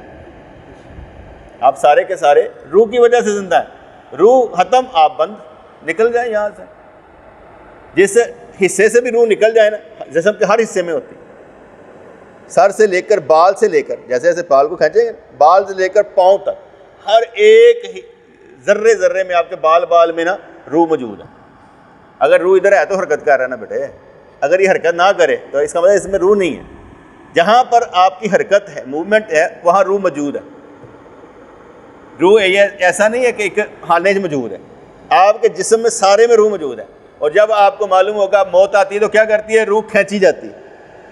آپ سارے کے سارے روح کی وجہ سے زندہ ہیں. روح ختم آپ بند، نکل جائیں یہاں سے. جس حصے سے بھی روح نکل جائے نا، جسم کے ہر حصے میں ہوتی، سر سے لے کر بال سے لے کر، جیسے جیسے بال کو کھینچیں گے بال سے لے کر پاؤں تک، ہر ایک ذرے ذرے میں آپ کے بال میں نا روح موجود ہے. اگر روح ادھر ہے تو حرکت کر رہا ہے نا بیٹے، اگر یہ حرکت نہ کرے تو اس کا مطلب اس میں روح نہیں ہے. جہاں پر آپ کی حرکت ہے، موومنٹ ہے، وہاں روح موجود ہے. روح ایسا نہیں ہے کہ ایک خانے میں موجود ہے، آپ کے جسم میں سارے میں روح موجود ہے. اور جب آپ کو معلوم ہوگا موت آتی ہے تو کیا کرتی ہے؟ روح کھینچی جاتی ہے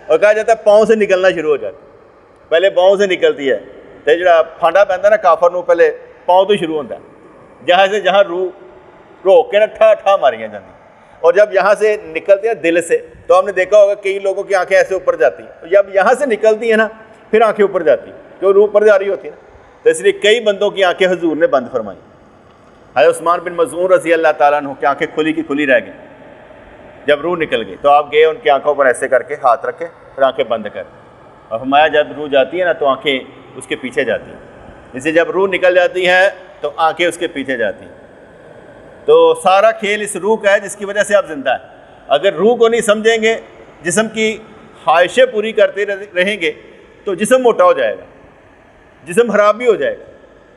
اور کہا جاتا ہے پاؤں سے نکلنا شروع ہو جاتی ہے. پہلے پاؤں سے نکلتی ہے تو جڑا پھانڈا پہنتا ہے نا کافر نو، پہلے پاؤں تو شروع ہوتا ہے، جہاں سے جہاں روح روک کے نا ٹھا ٹھا ماریاں جاتی. اور جب یہاں سے نکلتی ہے دل سے، تو آپ نے دیکھا ہوگا کئی لوگوں کی آنکھیں ایسے اوپر جاتی ہیں، جب یہاں سے نکلتی ہیں نا پھر آنکھیں اوپر جاتی ہیں، جو روح اوپر جا رہی ہوتی ہے نا. تو اس لیے کئی بندوں کی آنکھیں حضور نے بند فرمائی. حضرت عثمان بن مظعون رضی اللہ تعالیٰ عنہ کی آنکھیں کھلی کی کھلی رہ گئی جب روح نکل گئی. تو آپ گئے ان کی آنکھوں پر ایسے کر کے ہاتھ رکھے پھر آنکھیں بند کر، اور فرمایا جب روح جاتی ہے نا تو آنکھیں اس کے پیچھے جاتی ہیں. جیسے جب روح نکل جاتی ہے تو آنکھیں اس کے پیچھے جاتی ہیں. تو سارا کھیل اس روح کا ہے جس کی وجہ سے آپ زندہ ہیں. اگر روح کو نہیں سمجھیں گے، جسم کی خواہشیں پوری کرتے رہیں گے تو جسم موٹا ہو جائے گا، جسم خراب بھی ہو جائے گا،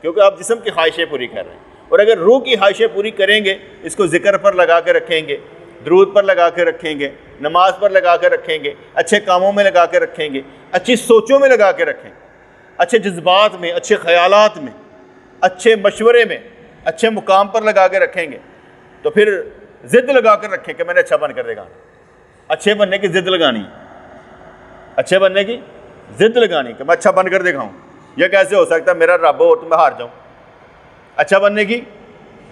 کیونکہ آپ جسم کی خواہشیں پوری کر رہے ہیں. اور اگر روح کی خواہشیں پوری کریں گے، اس کو ذکر پر لگا کے رکھیں گے، درود پر لگا کے رکھیں گے، نماز پر لگا کے رکھیں گے، اچھے کاموں میں لگا کے رکھیں گے، اچھی سوچوں میں لگا کے رکھیں گے، اچھے جذبات میں، اچھے خیالات میں، اچھے مشورے میں، اچھے مقام پر لگا کے رکھیں گے، تو پھر ضد لگا کر رکھیں کہ میں نے اچھا بن کر دکھانا. اچھے بننے کی ضد لگانی ہے، اچھے بننے کی ضد لگانی کہ میں اچھا بن کر دکھاؤں. یہ کیسے ہو سکتا ہے میرا رب ہو تو میں ہار جاؤں؟ اچھا بننے کی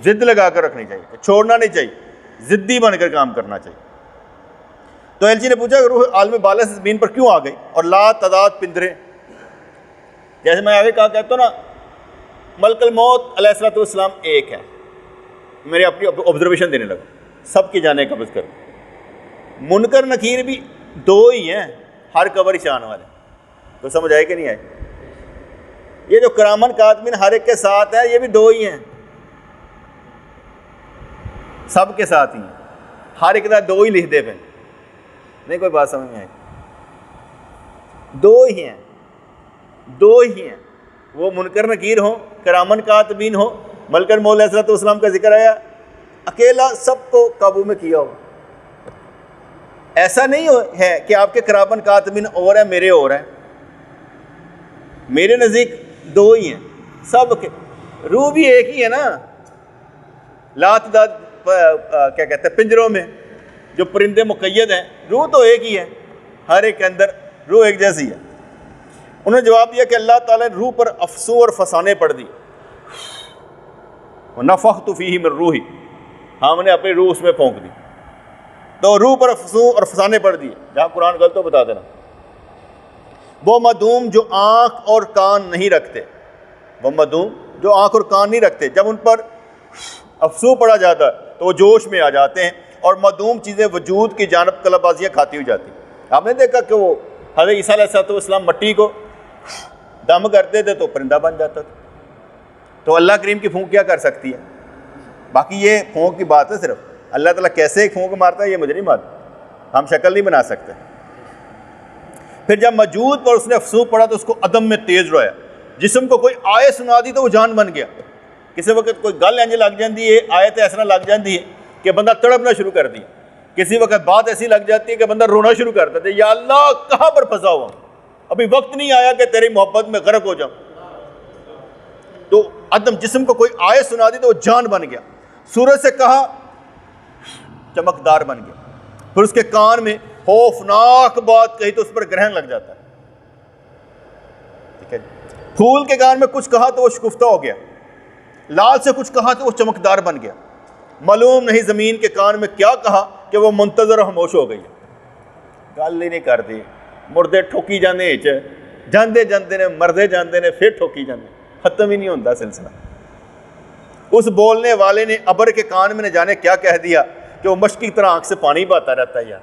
ضد لگا کر رکھنی چاہیے، چھوڑنا نہیں چاہیے، ضدی بن کر کام کرنا چاہیے. تو ایل جی نے پوچھا کہ روح عالم بالا سے زمین پر کیوں آ گئی اور لا تعداد پندرے؟ جیسے میں آگے کہا کہتا ہوں نا، ملک الموت علیہ السلام ایک ہے. میرے اپنی آبزرویشن دینے لگا، سب کی جانیں قبض کر. منکر نکیر بھی دو ہی ہیں ہر قبر شان والے. تو سمجھ آئے کہ نہیں آئے؟ یہ جو کرامن کاتبین ہر ایک کے ساتھ ہے، یہ بھی دو ہی ہیں، سب کے ساتھ ہی ہیں، ہر ایک دو ہی لکھ دے پہ. نہیں کوئی بات سمجھ میں آئی؟ دو ہی ہیں، دو ہی ہیں. وہ منکر نکیر ہوں، کرامن کاتبین ہوں، ملک الموت علیہ السلام کا ذکر آیا، اکیلا سب کو قابو میں کیا ہو. ایسا نہیں ہے کہ آپ کے کرامن کاتبین اور ہیں میرے اور ہیں. میرے نزدیک دو ہی ہیں سب کے. روح بھی ایک ہی ہے نا. لا تعداد کیا کہتے ہیں پنجروں میں جو پرندے مقید ہیں، روح تو ایک ہی ہے، ہر ایک کے اندر روح ایک جیسی ہے. انہوں نے جواب دیا کہ اللہ تعالیٰ نے روح پر افسوں اور فسانے پڑھ دی. نفخت فیہ من روحی، ہم نے اپنی روح اس میں پھونک دی. تو روح پر افسوں اور فسانے پڑھ دیے. جہاں قرآن غلط ہو بتا دینا. وہ مدوم جو آنکھ اور کان نہیں رکھتے، وہ مدوم جو آنکھ اور کان نہیں رکھتے، جب ان پر افسوں پڑا جاتا ہے تو وہ جوش میں آ جاتے ہیں اور مدوم چیزیں وجود کی جانب قلب بازیاں کھاتی ہوئی جاتی. آپ نے دیکھا کہ وہ حضرت عیسیٰ علیہ السلام مٹی کو دم کرتے تھے تو پرندہ بن جاتا تھا. تو اللہ کریم کی پھونک کیا کر سکتی ہے؟ باقی یہ پھونک کی بات ہے صرف. اللہ تعالیٰ کیسے ایک پھونک مارتا ہے یہ مجھے نہیں معلوم، ہم شکل نہیں بنا سکتے. پھر جب موجود پر اس نے افسوس پڑا تو اس کو عدم میں تیز رویا. جسم کو کوئی آیت سنا دی تو وہ جان بن گیا. کسی وقت کوئی گل انج لگ جاتی ہے، آیت ایسا لگ جاتی ہے کہ بندہ تڑپنا شروع کر دی. کسی وقت بات ایسی لگ جاتی ہے کہ بندہ رونا شروع کر دیتا ہے، یا اللہ کہاں پر پھنسا ہوا، ابھی وقت نہیں آیا کہ تیری محبت میں غرق ہو جاؤں. تو عدم، جسم کو کوئی آیت سنا دی تو وہ جان بن گیا. سورج سے کہا چمکدار بن گیا. پھر اس کے کان میں خوفناک بات کہی تو اس پر گرہن لگ جاتا ہے. ٹھیک ہے. پھول کے کان میں کچھ کہا تو وہ شکفتہ ہو گیا. لال سے کچھ کہا تو وہ چمکدار بن گیا. معلوم نہیں زمین کے کان میں کیا کہا کہ وہ منتظر و خاموش ہو گئی. گل ہی نہیں کرتی. مردے ٹھوکی جانے جاندے جاندے نے، مردے جاندے نے، پھر ٹھوکی جاندے، ختم ہی نہیں ہوتا سلسلہ. اس بولنے والے نے ابر کے کان میں نہ جانے کیا کہہ دیا کہ وہ مشق کی طرح آنکھ سے پانی بہتا رہتا ہے. یار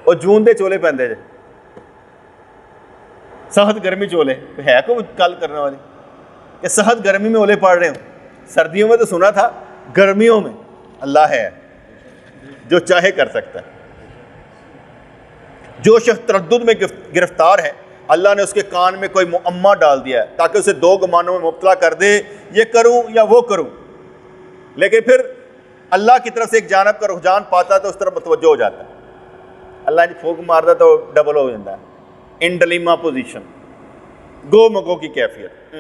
اور جون دے چولے پہنتے جے، سخت گرمی چولے ہے کوئی کل کرنے والی کہ سخت گرمی میں اولے پڑ رہے ہوں. سردیوں میں تو سنا تھا، گرمیوں میں اللہ ہے جو چاہے کر سکتا ہے. جو شخص تردد میں گرفتار ہے، اللہ نے اس کے کان میں کوئی معمہ ڈال دیا ہے تاکہ اسے دو گمانوں میں مبتلا کر دے، یہ کروں یا وہ کروں. لیکن پھر اللہ کی طرف سے ایک جانب کا رجحان پاتا ہے تو اس طرف متوجہ ہو جاتا ہے. اللہ نے پھونک مارتا تو ڈبل ہو جاتا ہے، ان ڈلیما پوزیشن. گو مگو کی کیفیت.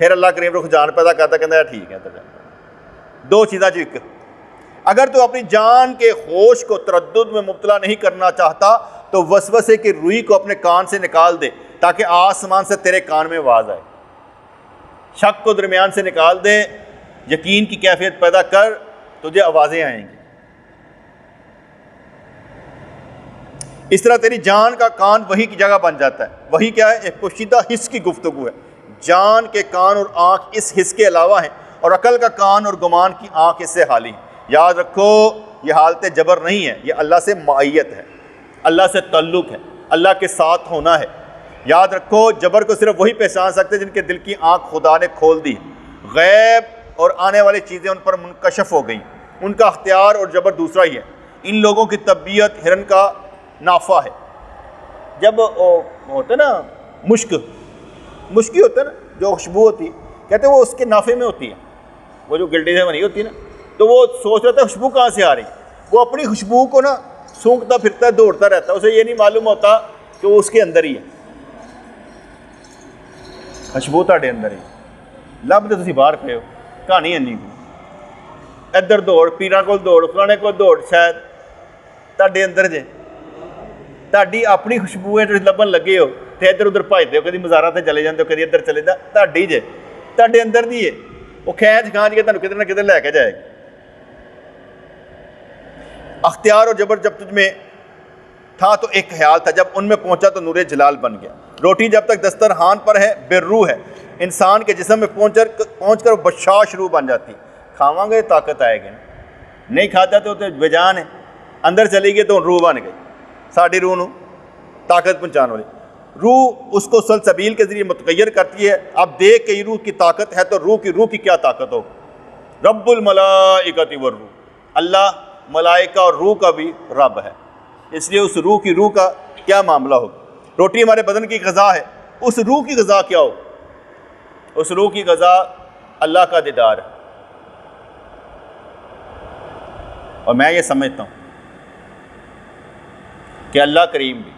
پھر اللہ کریم رخ جان پیدا کرتا, کہتا ہے ٹھیک ہے. دو چیزاں جو ایک, اگر تو اپنی جان کے ہوش کو تردد میں مبتلا نہیں کرنا چاہتا تو وسوسے کی روئی کو اپنے کان سے نکال دے تاکہ آسمان سے تیرے کان میں آواز آئے. شک کو درمیان سے نکال دے, یقین کی کیفیت پیدا کر, تجھے آوازیں آئیں گی. اس طرح تیری جان کا کان وہی کی جگہ بن جاتا ہے. وہی کیا ہے؟ ایک پوشیدہ حس کی گفتگو ہے. جان کے کان اور آنکھ اس حس کے علاوہ ہیں, اور عقل کا کان اور گمان کی آنکھ اس سے حالی. یاد رکھو یہ حالت جبر نہیں ہے, یہ اللہ سے معیت ہے, اللہ سے تعلق ہے, اللہ کے ساتھ ہونا ہے. یاد رکھو جبر کو صرف وہی پہچان سکتے جن کے دل کی آنکھ خدا نے کھول دی. غیب اور آنے والی چیزیں ان پر منکشف ہو گئیں. ان کا اختیار اور جبر دوسرا ہی ہے. ان لوگوں کی طبیعت ہرن کا نافع ہے. جب ہوتا ہے نا مشکی ہوتا ہے نا, جو خوشبو ہوتی ہے, کہتے ہیں وہ اس کے نافع میں ہوتی ہے. وہ جو گلڈی سے بنی ہوتی ہے نا, تو وہ سوچ رہتا ہے خوشبو کہاں سے آ رہی. وہ اپنی خوشبو کو نا سونگتا پھرتا ہے, دوڑتا رہتا ہے, اسے یہ نہیں معلوم ہوتا کہ وہ اس کے اندر ہی ہے. خوشبو تھوڑے اندر ہی لب تو تسی باہر پے ہو, کہانی ہے نہیں. ادھر دوڑ, پیراں کول دوڑ, فلانے کول دوڑ, شاید تھوڑے اندر جے تہاڈی اپنی خوشبو ہے جو لبن لگے ہو تے ادھر ادھر بھجدے ہو, کدی مزاراں تے چلے جاندے ہو, کدی ادھر چلے جاندے, تہاڈی جے تہاڈے اندر دی ہے. وہ کھینچ کے تہانوں کدھر نہ کدھر لے کے جائے گی. اختیار اور جبر جب تجھ میں تھا تو ایک خیال تھا, جب ان میں پہنچا تو نور جلال بن گیا. روٹی جب تک دسترخوان پر ہے بے روح ہے. انسان کے جسم میں پہنچ کر بشاش روح بن جاتی. کھاواں گے طاقت آئے گی, نہیں کھاتا تو بے جان ہے. اندر چلی گئی تو روح بن گئی. ساڈی روح نو طاقت پہنچانے والی روح اس کو سلسبیل کے ذریعے متغیر کرتی ہے. اب دیکھ کہ روح کی طاقت ہے تو روح کی کیا طاقت ہو. رب الملائکۃ والروح, اللہ ملائکہ اور روح کا بھی رب ہے, اس لیے اس روح کا کیا معاملہ ہوگا. روٹی ہمارے بدن کی غذا ہے, اس روح کی غذا کیا ہو. اس روح کی غذا اللہ کا دیدار ہے. اور میں یہ سمجھتا ہوں کہ اللہ کریم بھی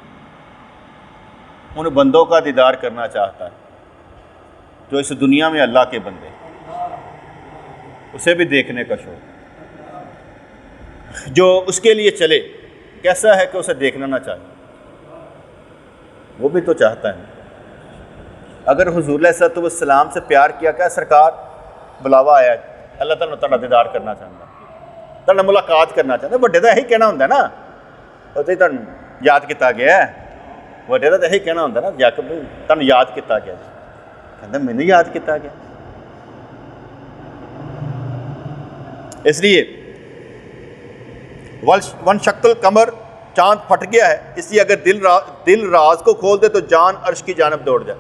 ان بندوں کا دیدار کرنا چاہتا ہے جو اس دنیا میں اللہ کے بندے, اسے بھی دیکھنے کا شوق. جو اس کے لیے چلے کیسا ہے کہ اسے دیکھنا نہ چاہے, وہ بھی تو چاہتا ہے. اگر حضور علیہ السلام سے پیار کیا, کیا سرکار بلاوا آیا, اللہ تعالیٰ تعالیٰ دیدار کرنا چاہتا ہے, تعالیٰ ملاقات کرنا چاہتا ہے. بڑے کا یہی کہنا ہوتا ہے نا, وہ تو تمہیں یاد کیتا گیا ہے. بڑے کا یہی کہنا ہوتا ہے نا, جا کے تمہیں یاد کیتا گیا, کہتا مینوں یاد کیتا گیا. اس لیے ون شکل القمر, چاند پھٹ گیا ہے, اس لیے اگر دل راز کو کھول دے تو جان عرش کی جانب دوڑ جائے.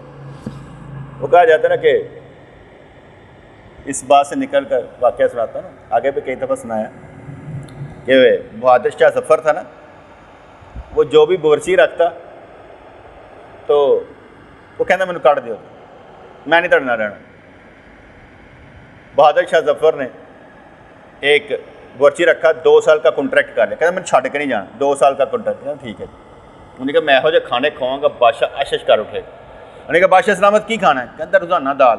وہ کہا جاتا ہے نا کہ اس بات سے نکل کر واقعہ سناتا نا, آگے بھی کئی دفعہ سنایا کہ بہادر شاہ ظفر تھا نا, وہ جو بھی بورچی رکھتا تو وہ کہنا مینوں کٹ دیو, میں نہیں تڑنا رہنا. بہادر شاہ ظفر نے ایک بورچی رکھا, 2 سال کا کنٹریکٹ کر لیا, کہنا میں چھڈ کے نہیں جانا, 2 سال کا کنٹریکٹ. ٹھیک ہے, انہوں نے کہا میں ہو جائے کھانے کھواؤں گا. بادشاہ اشش کر اٹھے. انہوں نے کہا بادشاہ سلامت کی کھانا ہے؟ کہتا روزانہ دال,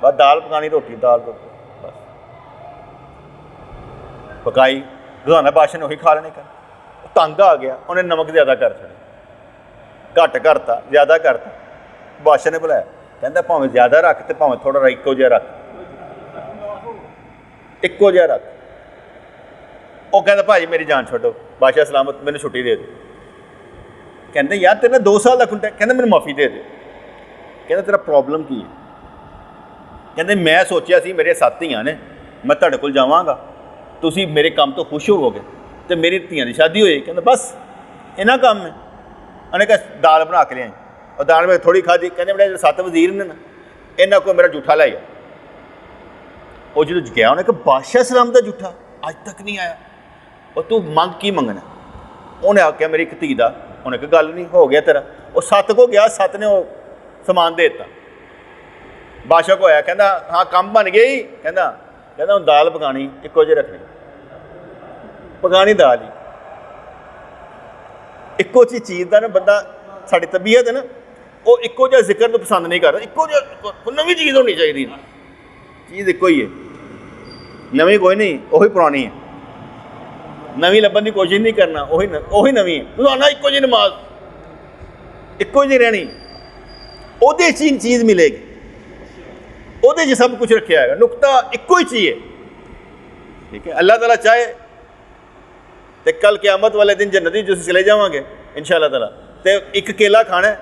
بس دال پکانی, روٹی دال روٹی بس پکائی روزانہ. بادشاہ نے وہی کھا لینے کا. تنگ آ گیا, انہیں نمک زیادہ کر چھڑے, گھٹ کرتا زیادہ کرتا. بادشاہ نے بلایا, کہتا پاویں زیادہ رکھ تے پاویں تھوڑا رکھ, ایکو جہا رکھ, ایکو جہا رکھ. وہ کہتا بھائی میری جان چھوڑو, بادشاہ سلامت مینوں چھٹی دے دے. کہتے یار تیرا 2 سال کا کنٹریکٹ, کہتے مینوں معافی دے دے. کہتا تیرا پرابلم کی ہے؟ کہتے میں سوچیا سی میرے ساتھیاں نے, میں تہاڈے کول جاواں گا, تسی میرے کام تو خوش ہوو گے تو میری دھیاں دی شادی ہوئی. کہتے بس انہاں کام ہے. انہیں کہا دال بنا کے لیا, اور دال میں تھوڑی کھا دی. کہتے میرے 7 وزیر نے نا, انہاں کو میرا جھوٹا لے گیا. وہ جدو گیا انہیں کہا بادشاہ سلام دا جھوٹا اج تک نہیں آیا, اور تو منگ کی منگنا؟ انہیں آخیا میری ایک دھی دا. انہیں کہا گل نہیں, ہو گیا تیرا. وہ 7 کو گیا, 7 نے وہ سامان دے دیتا. بادشاہ کو آیا, کہنا ہاں کام بن گیا ہی. کہنا ہوں دال پکانی ایکو جہی رکھنی, پکانی دال ہی ایکو چیز دا نا. بندہ ساری طبیعت ہے نا, وہ ایکو جہا ذکر تو پسند نہیں کرتا، ایکو جہا کوئی نوی چیز ہونی چاہیے، چیز ایکو ہی ہے، نوی کوئی نہیں، وہی پرانی ہے، نوی لبن کی کوشش نہیں کرنا، وہی نوی ہے، روزانہ ایکو جی نماز، ایکو جی رہنی، وہ چیز ملے گی، وہ سب کچھ رکھا ہے، نقطہ ایکو ہی چیز ہے، ٹھیک ہے۔ اللہ تعالیٰ چاہے تو کل قیامت والے دن جنتی جو چلے جاؤں گے انشاءاللہ تعالیٰ، تو ایک کیلا کھانا ہے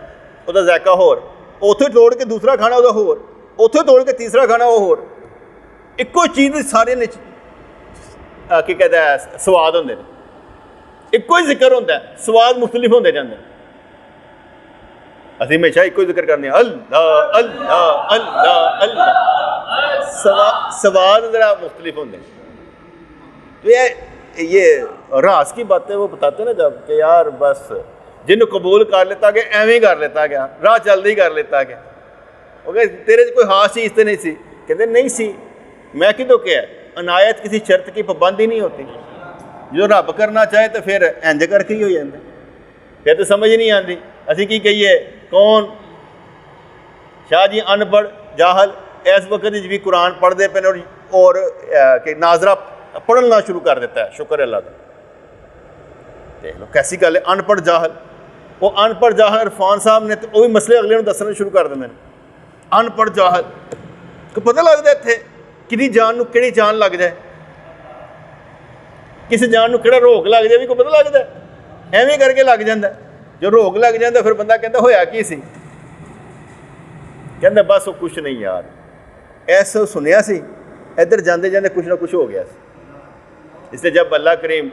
وہ ذائقہ ہور، اتوں توڑ کے دوسرا کھانا وہ ہور، اتوں توڑ کے تیسرا کھانا وہ ہور، ایکو چیز سارے کی کہتے ہیں سواد ہوندے ہیں، ایکو ہی ذکر ہوتا ہے، سواد مختلف ہوتے جاتے ہیں، اسی ہمیشہ ایکو ہی ذکر کرنے ہیں اللہ اللہ اللہ اللہ، سواد ذرا مختلف ہوتے ہیں۔ تو یہ راز کی باتیں وہ بتاتے ہیں نا جب کہ یار بس جن قبول کر لیتا گیا ایویں کر لیتا گیا، راہ چلتے ہی کر لیتا گیا، تیرے کوئی خاص چیز تو نہیں سی، کہتے نہیں سی، میں کدوں کیا عنایت کسی شرط کی پابندی نہیں ہوتی، جو رب کرنا چاہے تو پھر انج کر کے ہی ہو جاتا، پھر تو سمجھ نہیں آتی اسی کی کہیے کون شاہ جی ان پڑھ جاہل اس وقت بھی قرآن پڑھتے پے اور کہ ناظرہ پڑھنا شروع کر دیتا ہے، شکر اللہ کا، دیکھ لو کیسی گل ہے، ان پڑھ جاہل، وہ ان پڑھ جاہل عرفان صاحب نے تو وہ بھی مسئلے اگلے دسنے شروع کر دیں، ان پڑھ جاہل کو پتہ لگتا ہے اتنے کسی جان نو کہڑی جان لگ جائے، کسی جان نو کہڑا روگ لگ جائے بھی کو پتہ لگتا ہے، ایویں کر کے لگ جاتا ہے، جو روگ لگ جاتا پھر بندہ کہتا ہویا کی سی، کہتا بس وہ کچھ نہیں یار ایسا سنیا سی، ادھر جاندے جاندے کچھ نہ کچھ ہو گیا سی۔ اس لیے جب اللہ کریم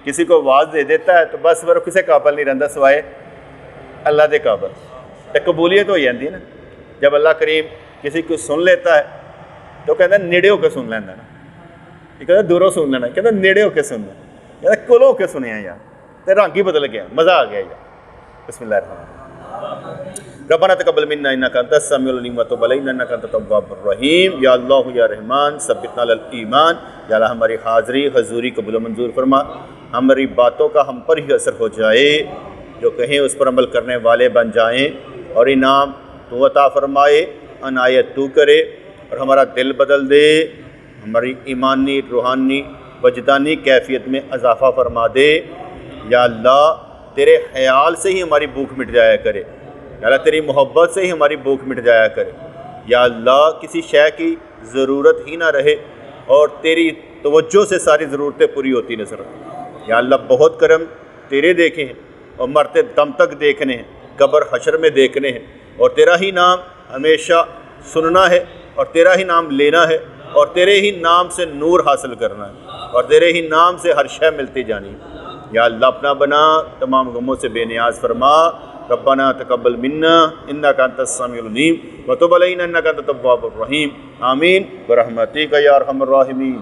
کسی کو آواز دے دیتا ہے تو بس پھر کسی قابل نہیں رہتا سوائے اللہ دے قابل، ایک قبولیت ہو جاتی ہے نا، جب اللہ کریم کسی کو سن لیتا ہے تو کہتا ہے نیڑے ہو کے سن لینا نا، یہ کہتا ہے دوروں سن لینا، کہتا ہے نیڑے ہو کے سن لینا، کہتا ہے کولوں ہو کے سنیا یار، تو رنگ ہی بدل گیا، مزہ آ گیا یار۔ بسم اللہ الرحمن الرحیم، ربنا تقبل منا انک انت السمیع العلیم وتب علینا انک انت التواب الرحیم، یا اللہ یا رحمان ثبتنا علی الایمان، یا اللہ ہماری حاضری حضوری قبول و منظور فرما، ہماری باتوں کا ہم پر ہی اثر ہو جائے، جو کہیں اس پر عمل کرنے والے بن جائیں، اور انعام تو عطا فرمائے، عنایت تو کرے، اور ہمارا دل بدل دے، ہماری ایمانی روحانی وجدانی کیفیت میں اضافہ فرما دے، یا اللہ تیرے خیال سے ہی ہماری بھوک مٹ جایا کرے، یا اللہ تیری محبت سے ہی ہماری بھوک مٹ جایا کرے، یا اللہ کسی شے کی ضرورت ہی نہ رہے اور تیری توجہ سے ساری ضرورتیں پوری ہوتی نظر آئیں، یا اللہ بہت کرم تیرے دیکھے ہیں اور مرتے دم تک دیکھنے ہیں، قبر حشر میں دیکھنے ہیں، اور تیرا ہی نام ہمیشہ سننا ہے اور تیرا ہی نام لینا ہے اور تیرے ہی نام سے نور حاصل کرنا ہے اور تیرے ہی نام سے ہر شے ملتی جانی ہے، یا اللہ اپنا بنا تمام غموں سے بے نیاز فرما، ربنا تقبل منا انک انت السمیع العلیم وتب علینا انک انت التواب الرحیم، آمین برحمتک یا ارحم الراحمین۔